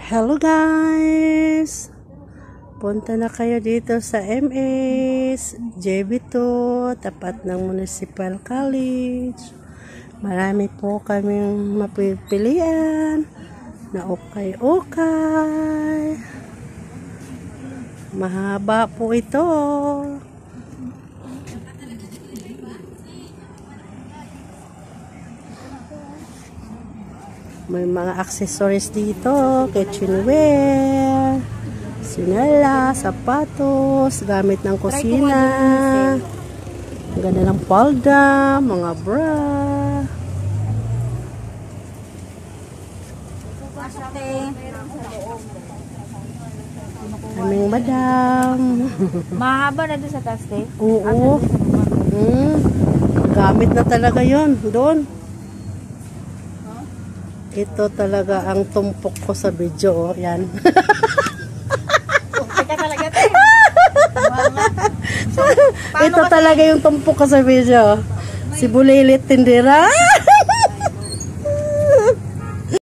Hello guys! Punta na kayo dito sa MS JB2, tapat ng Municipal College. Marami po kaming mapipilian na ukay-ukay. Mahaba po ito. May mga accessories dito, kitchenware, sinela, sapatos, gamit ng kusina. Ang ganda ng palda, mga bra. Aming madam. Mahaba na doon sa taste? Oo. Gamit na talaga yon doon. Ito talaga ang tumpok ko sa video. Oh. Yan. Ito talaga yung tumpok ko sa video. Si Bulilit Tindira.